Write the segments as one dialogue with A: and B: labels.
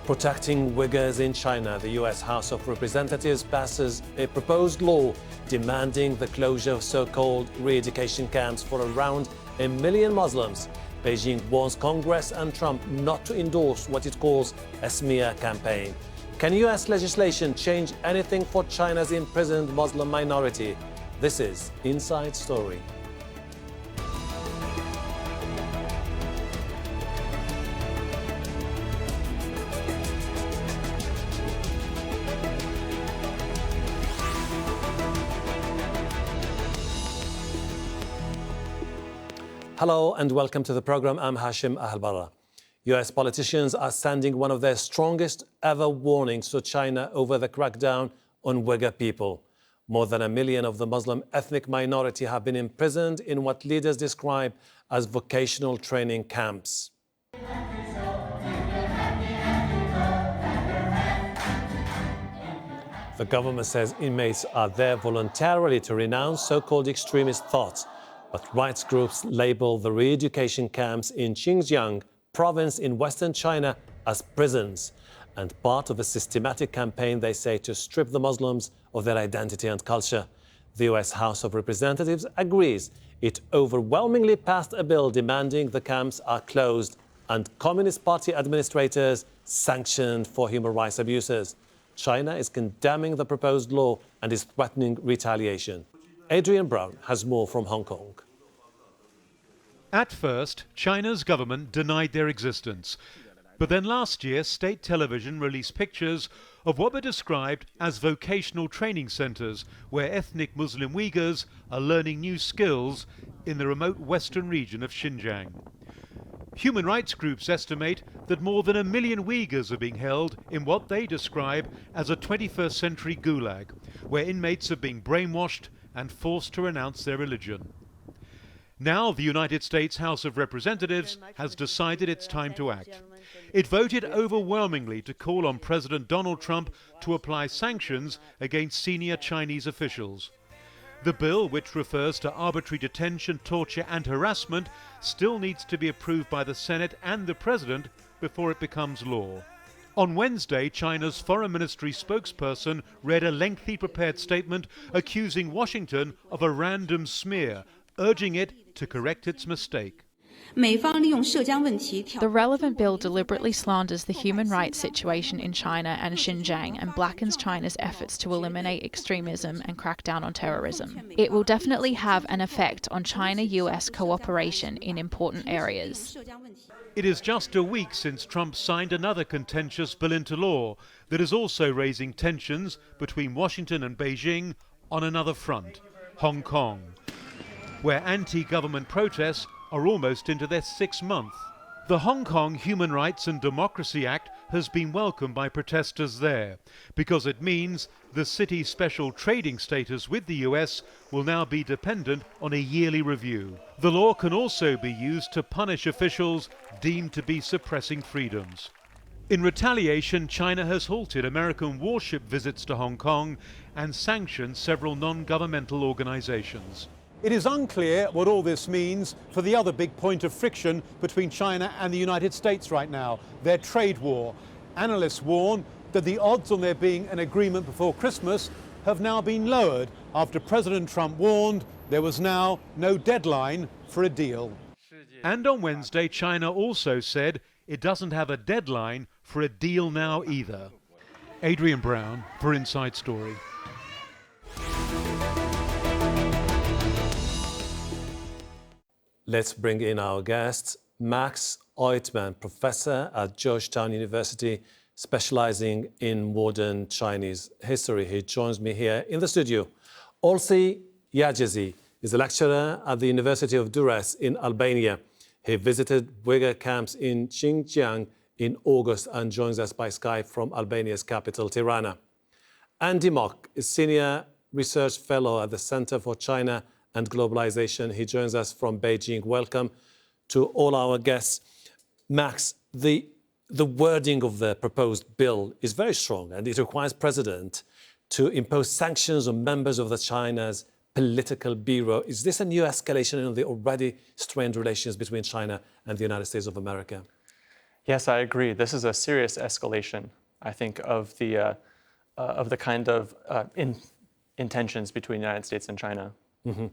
A: Protecting Uyghurs in China, the US House of Representatives passes a proposed law demanding the closure of so-called re-education camps for around 1 million Muslims. Beijing warns Congress and Trump not to endorse what it calls a smear campaign. Can US legislation change anything for China's imprisoned Muslim minority? This is Inside Story. Hello and welcome to the program. I'm Hashem Ahelbarra. US politicians are sending one of their strongest ever warnings to China over the crackdown on Uyghur people. More than 1 million of the Muslim ethnic minority have been imprisoned in what leaders describe as vocational training camps. The government says inmates are there voluntarily to renounce so-called extremist thoughts. But rights groups label the re-education camps in Xinjiang Province in western China as prisons and part of a systematic campaign, they say, to strip the Muslims of their identity and culture. The US House of Representatives agrees. It overwhelmingly passed a bill demanding the camps are closed and Communist Party administrators sanctioned for human rights abuses. China is condemning the proposed law and is threatening retaliation. Adrian Brown has more from Hong Kong.
B: At first, China's government denied their existence. But then last year, state television released pictures of what were described as vocational training centres, where ethnic Muslim Uighurs are learning new skills in the remote western region of Xinjiang. Human rights groups estimate that more than 1 million Uighurs are being held in what they describe as a 21st century gulag, where inmates are being brainwashed and forced to renounce their religion. Now the United States House of Representatives has decided it's time to act. It voted overwhelmingly to call on President Donald Trump to apply sanctions against senior Chinese officials. The bill, which refers to arbitrary detention, torture and harassment, still needs to be approved by the Senate and the President before it becomes law. On Wednesday, China's Foreign Ministry spokesperson read a lengthy prepared statement accusing Washington of a random smear, urging it to correct its mistake.
C: The relevant bill deliberately slanders the human rights situation in China and Xinjiang and blackens China's efforts to eliminate extremism and crack down on terrorism. It will definitely have an effect on China-US cooperation in important areas.
B: It is just a week since Trump signed another contentious bill into law that is also raising tensions between Washington and Beijing on another front, Hong Kong, where anti-government protests are almost into their 6th month. The Hong Kong Human Rights and Democracy Act has been welcomed by protesters there because it means the city's special trading status with the US will now be dependent on a yearly review. The law can also be used to punish officials deemed to be suppressing freedoms. In retaliation, China has halted American warship visits to Hong Kong and sanctioned several non-governmental organizations.
D: It is unclear what all this means for the other big point of friction between China and the United States right now, their trade war. Analysts warn that the odds on there being an agreement before Christmas have now been lowered after President Trump warned there was now no deadline for a deal.
B: And on Wednesday, China also said it doesn't have a deadline for a deal now either. Adrian Brown for Inside Story.
A: Let's bring in our guest, Max OIdtmann, professor at Georgetown University, specializing in modern Chinese history. He joins me here in the studio. Olsi Jazexhi is a lecturer at the University of Durres in Albania. He visited Uighur camps in Xinjiang in August and joins us by Skype from Albania's capital, Tirana. Andy Mock is senior research fellow at the Center for China and Globalization. He joins us from Beijing. Welcome to all our guests. Max, the wording of the proposed bill is very strong and it requires President to impose sanctions on members of China's political bureau. Is this a new escalation in the already strained relations between China and the United States of America?
E: Yes, I agree. This is a serious escalation, I think, of the kind of intentions between the United States and China.
A: Mm-hmm.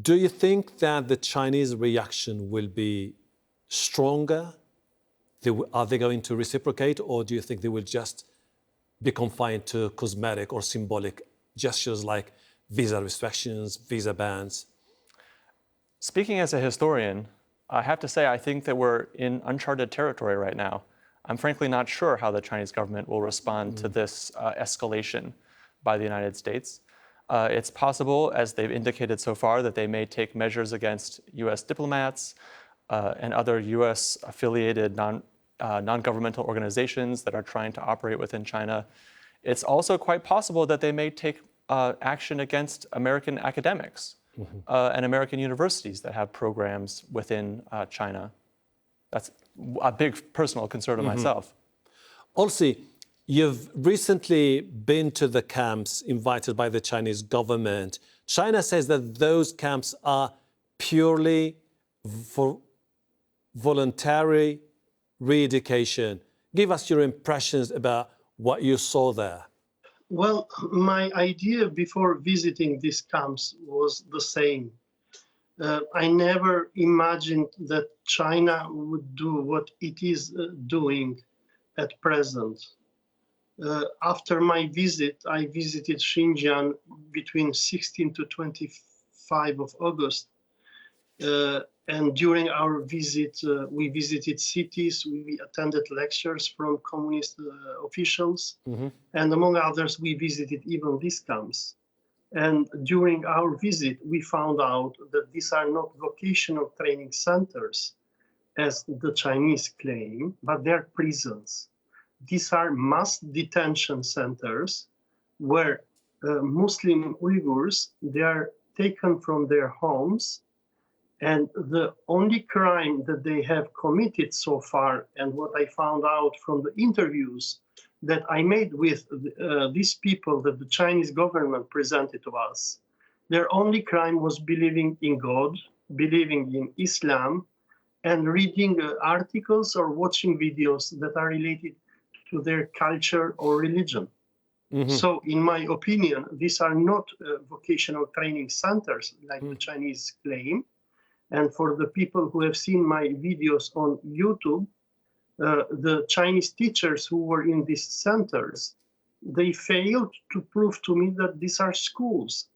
A: Do you think that the Chinese reaction will be stronger? Are they going to reciprocate, or do you think they will just be confined to cosmetic or symbolic gestures like visa restrictions, visa bans?
E: Speaking as a historian, I have to say I think that we're in uncharted territory right now. I'm frankly not sure how the Chinese government will respond to this escalation by the United States. It's possible, as they've indicated so far, that they may take measures against U.S. diplomats and other U.S.-affiliated non-governmental organizations that are trying to operate within China. It's also quite possible that they may take action against American academics and American universities that have programs within China. That's a big personal concern of myself.
A: Olsi, you've recently been to the camps invited by the Chinese government. China says that those camps are purely for voluntary re-education. Give us your impressions about what you saw there.
F: Well, my idea before visiting these camps was the same. I never imagined that China would do what it is doing at present. After my visit, I visited Xinjiang between 16 to 25 of August. And during our visit, we visited cities, we attended lectures from communist officials, and among others, we visited even these camps. And during our visit, we found out that these are not vocational training centers, as the Chinese claim, but they're prisons. These are mass detention centers where Muslim Uighurs, they are taken from their homes, and the only crime that they have committed so far, and what I found out from the interviews that I made with these people that the Chinese government presented to us, their only crime was believing in God, believing in Islam, and reading articles or watching videos that are related to their culture or religion. So in my opinion, these are not vocational training centers like the Chinese claim. And for the people who have seen my videos on YouTube, the Chinese teachers who were in these centers, they failed to prove to me that these are schools.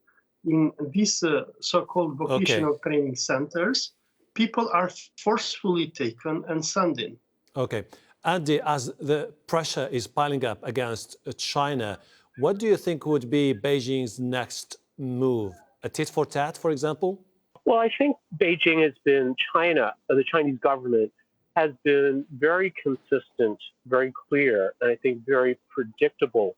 F: In these so-called vocational training centers, people are forcefully taken and sent in.
A: Okay. Andy, as the pressure is piling up against China, what do you think would be Beijing's next move? A tit for tat, for example?
G: Well, I think Beijing has been the Chinese government has been very consistent, very clear, and I think very predictable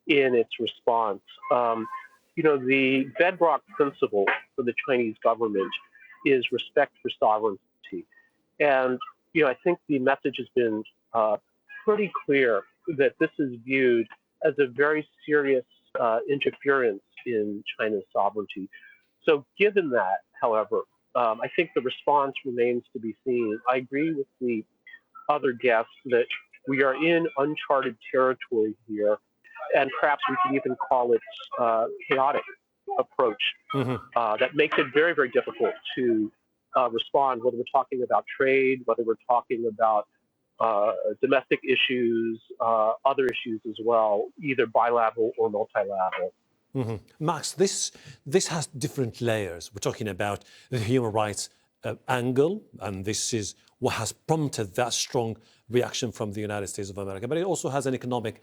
G: in its response. The bedrock principle for the Chinese government is respect for sovereignty. And, I think the message has been pretty clear that this is viewed as a very serious interference in China's sovereignty. So given that, however, I think the response remains to be seen. I agree with the other guests that we are in uncharted territory here, and perhaps we can even call it chaotic approach that makes it very, very difficult to respond, whether we're talking about trade, whether we're talking about domestic issues, other issues as well, either bilateral or multilateral.
A: Max, this has different layers. We're talking about the human rights angle, and this is what has prompted that strong reaction from the United States of America. But it also has an economic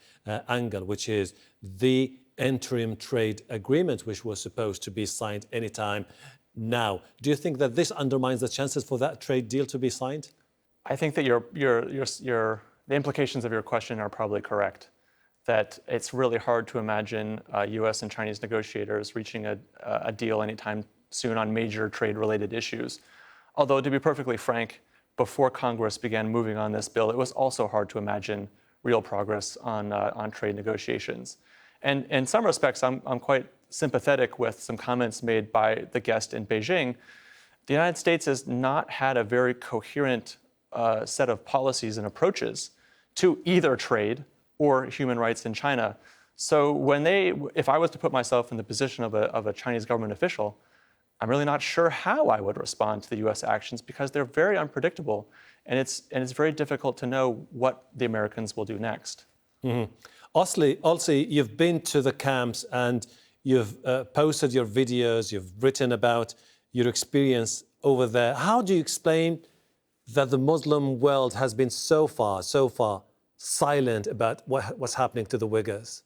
A: angle, which is the interim trade agreement, which was supposed to be signed anytime now. Do you think that this undermines the chances for that trade deal to be signed?
E: I think that the implications of your question are probably correct. That it's really hard to imagine U.S. and Chinese negotiators reaching a deal anytime soon on major trade-related issues. Although, to be perfectly frank, before Congress began moving on this bill, it was also hard to imagine real progress on trade negotiations. And in some respects, I'm quite sympathetic with some comments made by the guest in Beijing. The United States has not had a very coherent set of policies and approaches to either trade or human rights in China. So if I was to put myself in the position of a Chinese government official, I'm really not sure how I would respond to the U.S. actions because they're very unpredictable, and it's very difficult to know what the Americans will do next.
A: Mm-hmm. Olsi, you've been to the camps and you've posted your videos, you've written about your experience over there. How do you explain that the Muslim world has been so far silent about what's happening to the Uyghurs?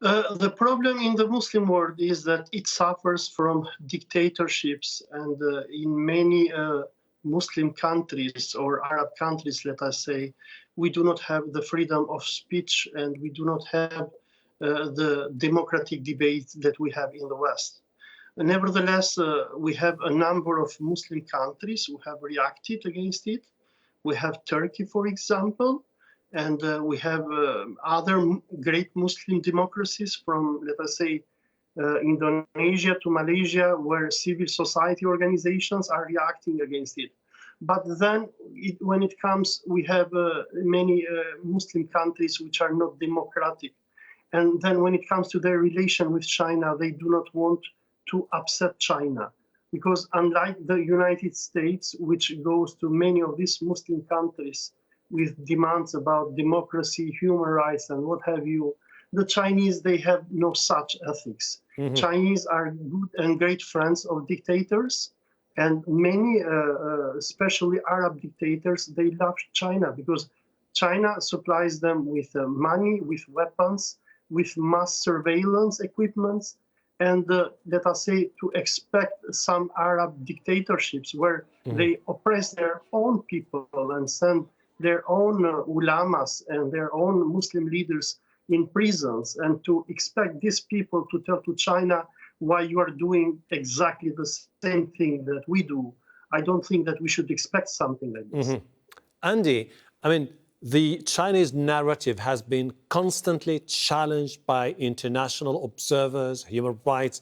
F: The problem in the Muslim world is that it suffers from dictatorships, and in many Muslim countries or Arab countries, let us say, we do not have the freedom of speech and we do not have the democratic debate that we have in the West. Nevertheless, we have a number of Muslim countries who have reacted against it. We have Turkey, for example, and we have other great Muslim democracies from, let us say, Indonesia to Malaysia, where civil society organizations are reacting against it. But then when it comes, we have many Muslim countries which are not democratic. And then when it comes to their relation with China, they do not want to upset China. Because unlike the United States, which goes to many of these Muslim countries with demands about democracy, human rights, and what have you, the Chinese, they have no such ethics. Mm-hmm. Chinese are good and great friends of dictators, and many, especially Arab dictators, they love China because China supplies them with money, with weapons, with mass surveillance equipments, and let us say to expect some Arab dictatorships where they oppress their own people and send their own ulamas and their own Muslim leaders in prisons, and to expect these people to tell to China why you are doing exactly the same thing that we do. I don't think that we should expect something like this.
A: Mm-hmm. Andy, I mean, the Chinese narrative has been constantly challenged by international observers, human rights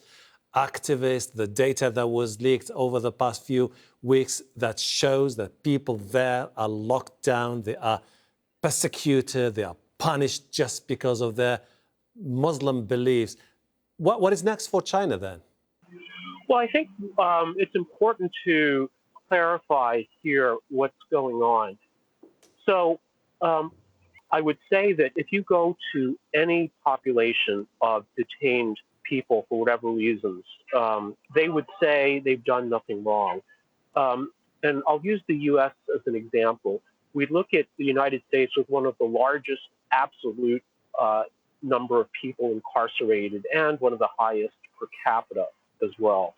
A: activists, the data that was leaked over the past few weeks that shows that people there are locked down, they are persecuted, they are punished just because of their Muslim beliefs. What is next for China then?
G: Well, I think it's important to clarify here what's going on. So I would say that if you go to any population of detained people for whatever reasons, they would say they've done nothing wrong. And I'll use the U.S. as an example. We look at the United States with one of the largest absolute number of people incarcerated and one of the highest per capita as well.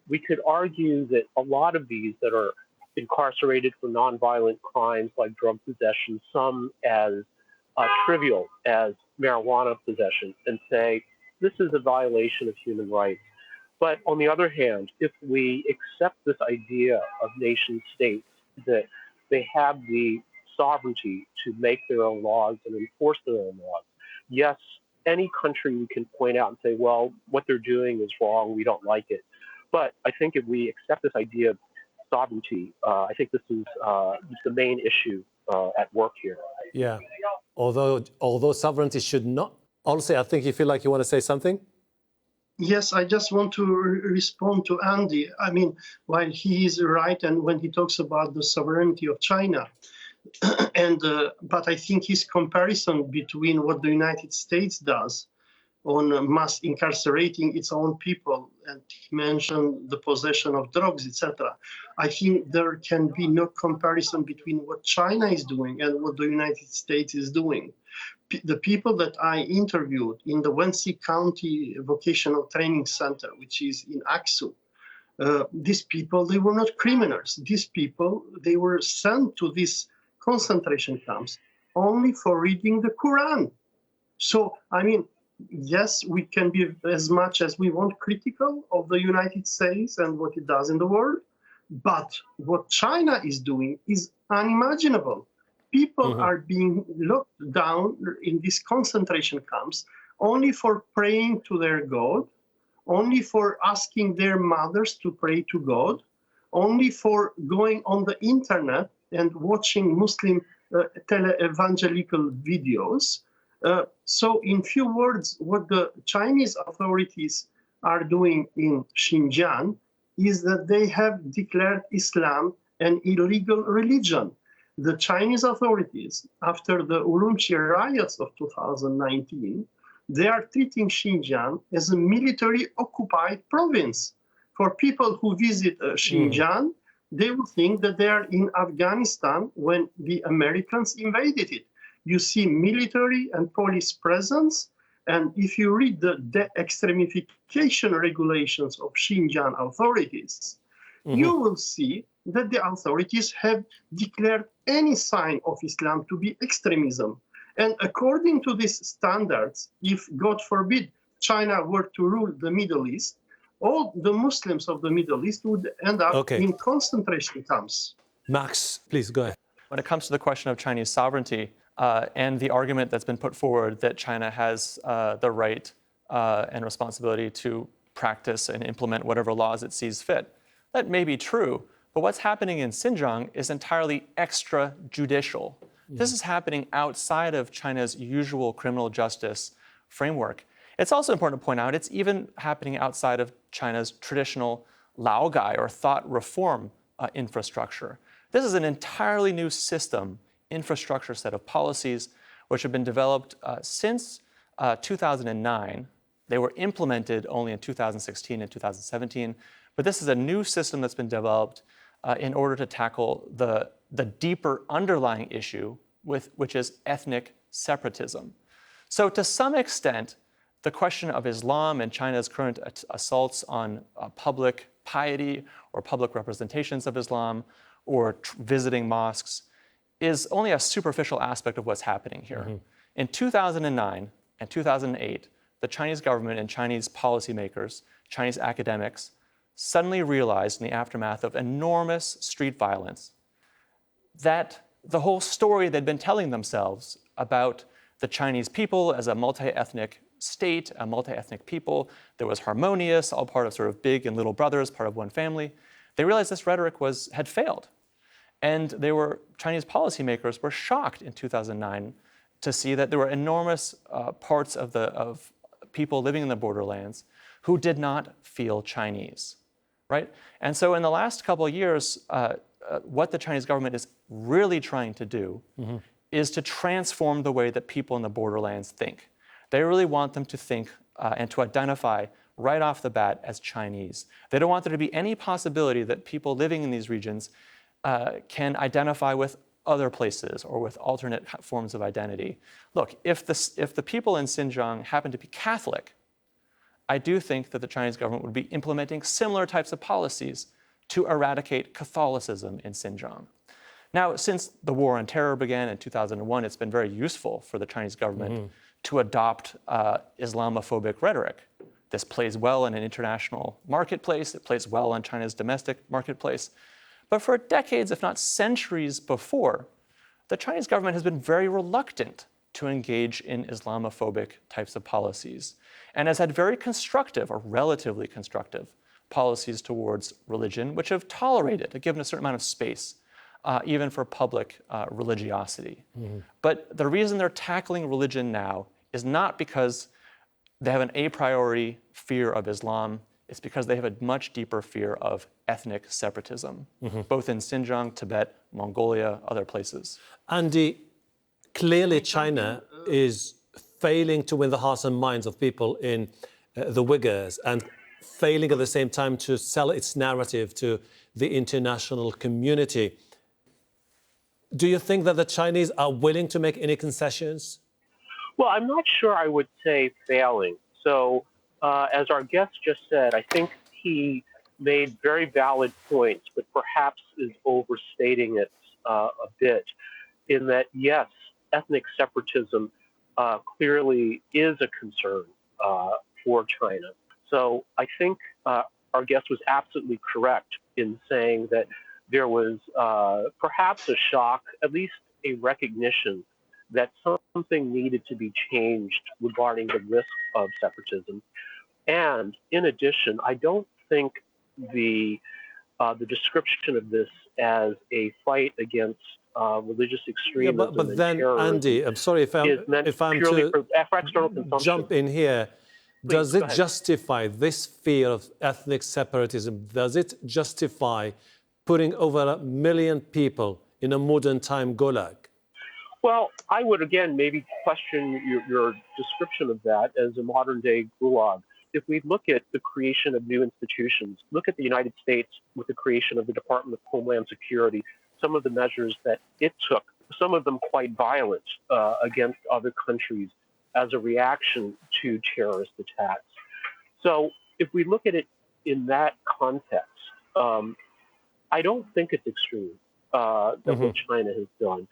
G: We could argue that a lot of these that are incarcerated for nonviolent crimes like drug possession, some as trivial as marijuana possession, and say this is a violation of human rights. But on the other hand, if we accept this idea of nation states, that they have the sovereignty to make their own laws and enforce their own laws, yes, any country we can point out and say, well, what they're doing is wrong, we don't like it. But I think if we accept this idea of sovereignty, I think this is the main issue at work here.
A: Yeah, although sovereignty should not... Olsi, I think you feel like you want to say something?
F: Yes, I just want to respond to Andy. I mean, while he is right, and when he talks about the sovereignty of China, but I think his comparison between what the United States does on mass incarcerating its own people, and he mentioned the possession of drugs, etc. I think there can be no comparison between what China is doing and what the United States is doing. The people that I interviewed in the Wensi County Vocational Training Center, which is in Aksu, these people, they were not criminals. These people, they were sent to these concentration camps only for reading the Quran. So, I mean, yes, we can be as much as we want critical of the United States and what it does in the world, but what China is doing is unimaginable. People are being locked down in these concentration camps only for praying to their God, only for asking their mothers to pray to God, only for going on the internet and watching Muslim tele-evangelical videos. So in few words, what the Chinese authorities are doing in Xinjiang is that they have declared Islam an illegal religion. The Chinese authorities, after the Urumqi riots of 2019, they are treating Xinjiang as a military occupied province. For people who visit Xinjiang, they will think that they are in Afghanistan when the Americans invaded it. You see military and police presence, and if you read the de-extremification regulations of Xinjiang authorities, you will see that the authorities have declared any sign of Islam to be extremism. And according to these standards, if, God forbid, China were to rule the Middle East, all the Muslims of the Middle East would end up in concentration camps.
A: Max, please go ahead.
E: When it comes to the question of Chinese sovereignty and the argument that's been put forward that China has the right and responsibility to practice and implement whatever laws it sees fit, that may be true, but what's happening in Xinjiang is entirely extrajudicial. This is happening outside of China's usual criminal justice framework. It's also important to point out it's even happening outside of China's traditional laogai or thought reform infrastructure. This is an entirely new system, infrastructure set of policies which have been developed since 2009. They were implemented only in 2016 and 2017, but this is a new system that's been developed in order to tackle the deeper underlying issue, which is ethnic separatism. So to some extent, the question of Islam and China's current assaults on public piety or public representations of Islam or visiting mosques is only a superficial aspect of what's happening here. In 2009 and 2008, the Chinese government and Chinese policymakers, Chinese academics, suddenly realized in the aftermath of enormous street violence that the whole story they'd been telling themselves about the Chinese people as a multi-ethnic state, a multi-ethnic people that was harmonious, all part of sort of big and little brothers, part of one family, they realized this rhetoric had failed. And Chinese policymakers were shocked in 2009 to see that there were enormous parts of people living in the borderlands who did not feel Chinese, right? And so in the last couple of years, what the Chinese government is really trying to do is to transform the way that people in the borderlands think. They really want them to think and to identify right off the bat as Chinese. They don't want there to be any possibility that people living in these regions can identify with other places or with alternate forms of identity. Look, if the people in Xinjiang happen to be Catholic, I do think that the Chinese government would be implementing similar types of policies to eradicate Catholicism in Xinjiang. Now, since the war on terror began in 2001, it's been very useful for the Chinese government to adopt Islamophobic rhetoric. This plays well in an international marketplace. It plays well in China's domestic marketplace. But for decades, if not centuries before, the Chinese government has been very reluctant to engage in Islamophobic types of policies and has had very constructive or relatively constructive policies towards religion, which have tolerated, have given a certain amount of space, even for public religiosity. But the reason they're tackling religion now is not because they have an a priori fear of Islam. It's because they have a much deeper fear of ethnic separatism, both in Xinjiang, Tibet, Mongolia, other places.
A: Andy, clearly China is failing to win the hearts and minds of people in the Uighurs and failing at the same time to sell its narrative to the international community. Do you think that the Chinese are willing to make any concessions?
G: Well, I'm not sure I would say failing. So, as our guest just said, I think he made very valid points, but perhaps is overstating it a bit in that, yes, ethnic separatism clearly is a concern for China. So I think our guest was absolutely correct in saying that there was perhaps a shock, at least a recognition that something needed to be changed regarding the risk of separatism. And in addition, I don't think the description of this as a fight against religious extremism
A: but
G: and
A: then,
G: terrorism
A: Andy, I'm sorry
G: is meant
A: if I'm
G: purely
A: to
G: for external consumption.
A: jump in here.
G: Please,
A: Does
G: go
A: it
G: ahead.
A: justify this fear of ethnic separatism? Does it justify putting over 1 million people in a modern time gulag?
G: Well, I would again maybe question your description of that as a modern day gulag. If we look at the creation of new institutions, look at the United States with the creation of the Department of Homeland Security, some of the measures that it took, some of them quite violent against other countries as a reaction to terrorist attacks. So if we look at it in that context, I don't think it's extreme that what China has done.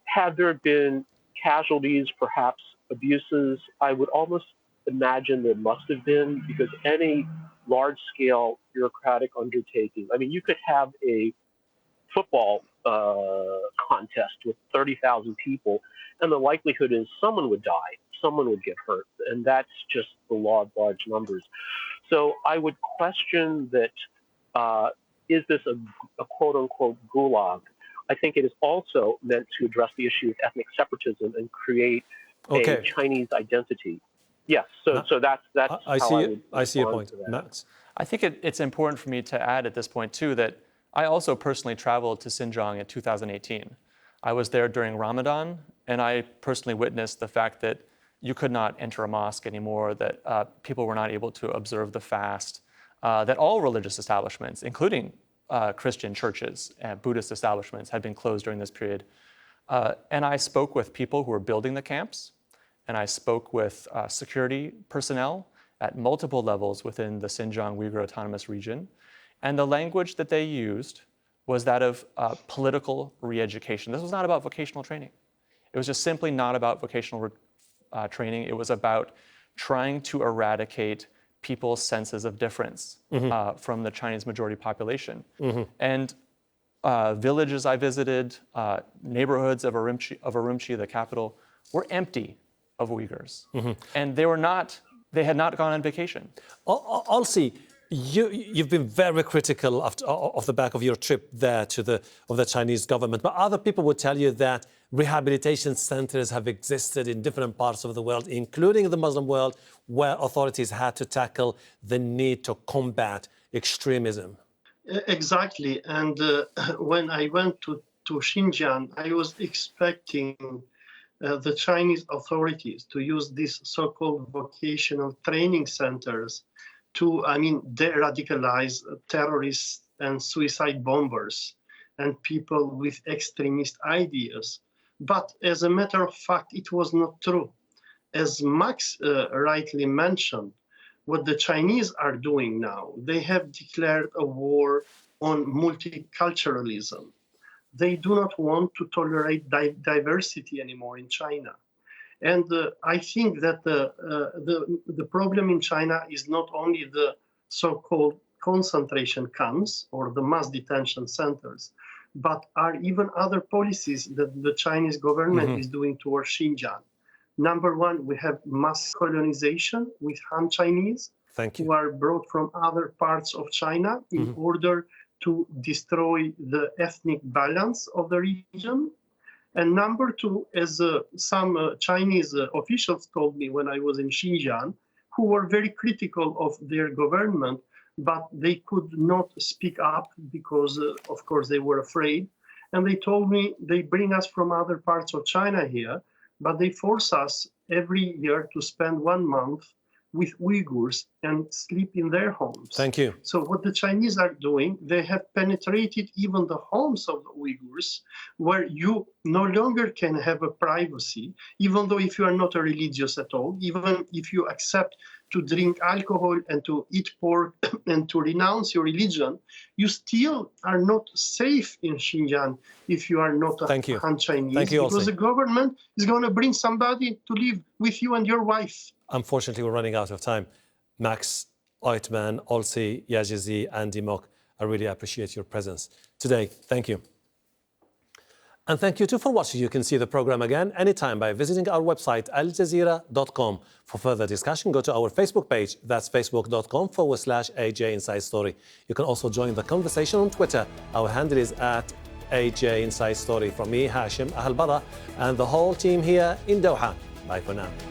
G: Have there been casualties, perhaps abuses? I would almost imagine there must have been, because any large-scale bureaucratic undertaking, I mean, you could have a football contest with 30,000 people, and the likelihood is someone would die, someone would get hurt, and that's just the law of large numbers. So I would question that, is this a quote-unquote gulag? I think it is also meant to address the issue of ethnic separatism and create a Chinese identity. Yes, so that's
A: I see your point, Max.
E: I think it's important for me to add at this point too that I also personally traveled to Xinjiang in 2018. I was there during Ramadan, and I personally witnessed the fact that you could not enter a mosque anymore, that people were not able to observe the fast, that all religious establishments, including Christian churches and Buddhist establishments, had been closed during this period. And I spoke with people who were building the camps, and I spoke with security personnel at multiple levels within the Xinjiang Uyghur Autonomous Region. And the language that they used was that of political re-education. This was not about vocational training. It was just simply not about vocational training. It was about trying to eradicate people's senses of difference from the Chinese majority population. And villages I visited, neighborhoods of Urumqi, the capital, were empty of Uyghurs. And they had not gone on vacation.
A: Olsi, you've been very critical of the back of your trip there of the Chinese government, but other people would tell you that rehabilitation centers have existed in different parts of the world, including the Muslim world, where authorities had to tackle the need to combat extremism.
F: Exactly. And when I went to Xinjiang, I was expecting the Chinese authorities to use these so-called vocational training centers to, de-radicalize terrorists and suicide bombers and people with extremist ideas. But as a matter of fact, it was not true. As Max rightly mentioned, what the Chinese are doing now, they have declared a war on multiculturalism. They do not want to tolerate diversity anymore in China. And I think that the problem in China is not only the so-called concentration camps or the mass detention centers, but are even other policies that the Chinese government is doing towards Xinjiang. Number one, we have mass colonization with Han Chinese who are brought from other parts of China in order to destroy the ethnic balance of the region. And number two, as some Chinese officials told me when I was in Xinjiang, who were very critical of their government, but they could not speak up because, of course, they were afraid. And they told me they bring us from other parts of China here, but they force us every year to spend 1 month with Uighurs and sleep in their homes.
A: Thank you.
F: So what the Chinese are doing, they have penetrated even the homes of the Uighurs, where you no longer can have a privacy, even though if you are not a religious at all, even if you accept to drink alcohol and to eat pork and to renounce your religion, you still are not safe in Xinjiang if you are not a Han Chinese.
A: Thank you,
F: because the government is going to bring somebody to live with you and your wife.
A: Unfortunately, we're running out of time. Max, OIdtmann, Olsi, Jazexhi, Andy Mock, I really appreciate your presence today. Thank you. And thank you too for watching. You can see the program again anytime by visiting our website, aljazeera.com. For further discussion, go to our Facebook page. That's facebook.com/AJ Inside Story. You can also join the conversation on Twitter. Our handle is @AJ Inside Story. From me, Hashem, Ahelbarra, and the whole team here in Doha. Bye for now.